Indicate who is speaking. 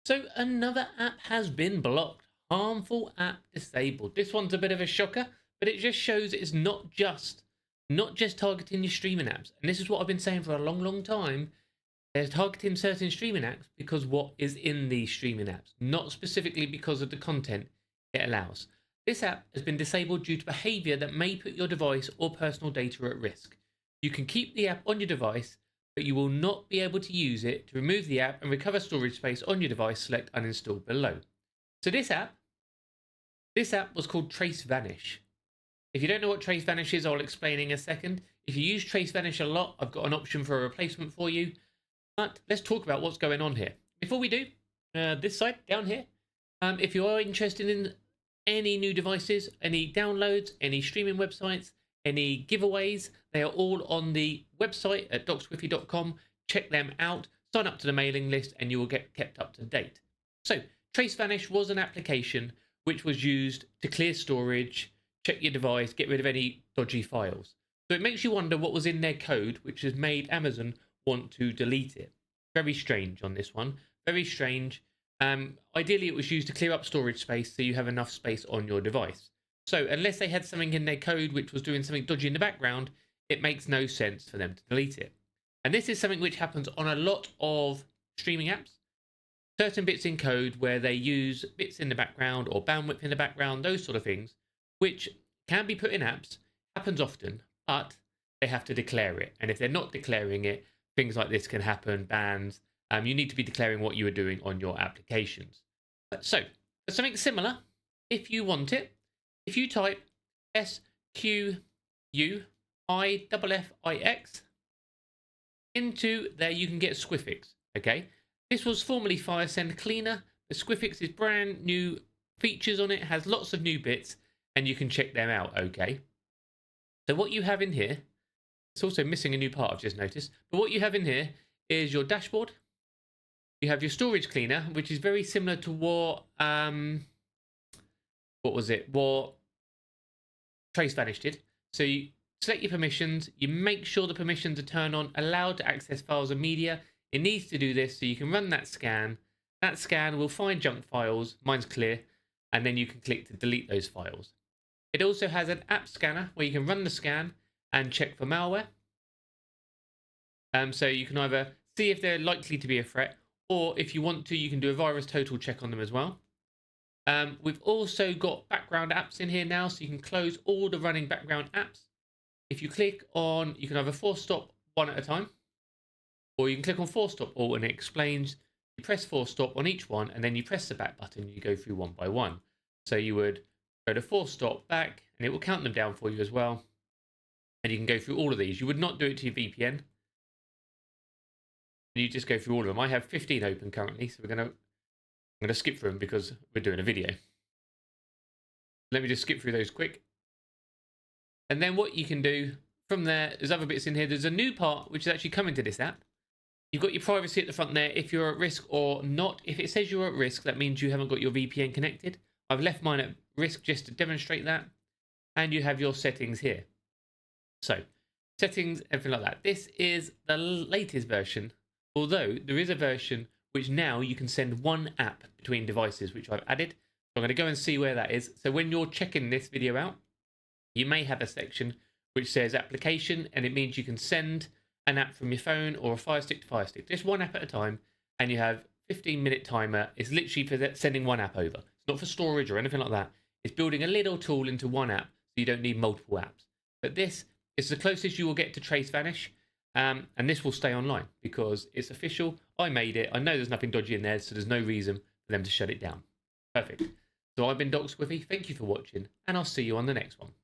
Speaker 1: So another app has been blocked. Harmful app disabled. This one's a bit of a shocker, but it just shows it's not just targeting your streaming apps. And this is what I've been saying for a long time. They're targeting certain streaming apps because what is in these streaming apps, not specifically because of the content it allows. This app has been disabled due to behavior that may put your device or personal data at risk. You can keep the app on your device, but you will not be able to use it. To remove the app and recover storage space on your device, select uninstall below. So this app was called Trace Vanish. If you don't know what Trace Vanish is, I'll explain in a second. If you use Trace Vanish a lot, I've got an option for a replacement for you. But let's talk about what's going on here. Before we do, this side down here, if you are interested in any new devices, any downloads, any streaming websites, any giveaways, they are all on the website at docswiffy.com. Check them out, sign up to the mailing list, and you will get kept up to date. So, Trace Vanish was an application which was used to clear storage, check your device, get rid of any dodgy files. So it makes you wonder what was in their code, which has made Amazon want to delete it. Very strange on this one. Very strange. Ideally, it was used to clear up storage space so you have enough space on your device. So unless they had something in their code which was doing something dodgy in the background, it makes no sense for them to delete it. And this is something which happens on a lot of streaming apps. Certain bits in code where they use bits in the background or bandwidth in the background, those sort of things, which can be put in apps, happens often, but they have to declare it. And if they're not declaring it, things like this can happen, bans. You need to be declaring what you are doing on your applications. So, for something similar, if you want it, if you type SQUIFFIX into there, you can get Squiffix, okay? This was formerly Firesend Cleaner. The Squiffix is brand new features on it, has lots of new bits, and you can check them out, okay? So what you have in here, it's also missing a new part I've just noticed, but what you have in here is your dashboard. You have your storage cleaner, which is very similar to what Trace Vanish did. So you select your permissions, you make sure the permissions are turned on, allowed to access files and media. It needs to do this so you can run that scan. That scan will find junk files, mine's clear, and then you can click to delete those files. It also has an app scanner where you can run the scan and check for malware. So you can either see if they're likely to be a threat, or if you want to, you can do a virus total check on them as well. We've also got background apps in here now, so you can close all the running background apps. If you click on, you can either force stop one at a time, or you can click on force stop all and it explains. You press force stop on each one, and then you press the back button and you go through one by one. So you would go to force stop back, and it will count them down for you as well. And you can go through all of these. You would not do it to your VPN. You just go through all of them. I have 15 open currently, so I'm going to skip through them because we're doing a video. Let me just skip through those quick. And then what you can do from there's other bits in here. There's a new part which is actually coming to this app. You've got your privacy at the front there, if you're at risk or not. If it says you're at risk, that means you haven't got your VPN connected. I've left mine at risk just to demonstrate that. And you have your settings here. So, settings, everything like that. This is the latest version, although there is a version which now you can send one app between devices, which I've added. So I'm going to go and see where that is. So when you're checking this video out, you may have a section which says application, and it means you can send an app from your phone or a Firestick to Firestick. Just one app at a time, and you have 15-minute timer. It's literally for sending one app over. It's not for storage or anything like that. It's building a little tool into one app, so you don't need multiple apps. But this is the closest you will get to Trace Vanish, and this will stay online because it's official. I made it. I know there's nothing dodgy in there, so there's no reason for them to shut it down. Perfect. So I've been Doc Squiffy. Thank you for watching, and I'll see you on the next one.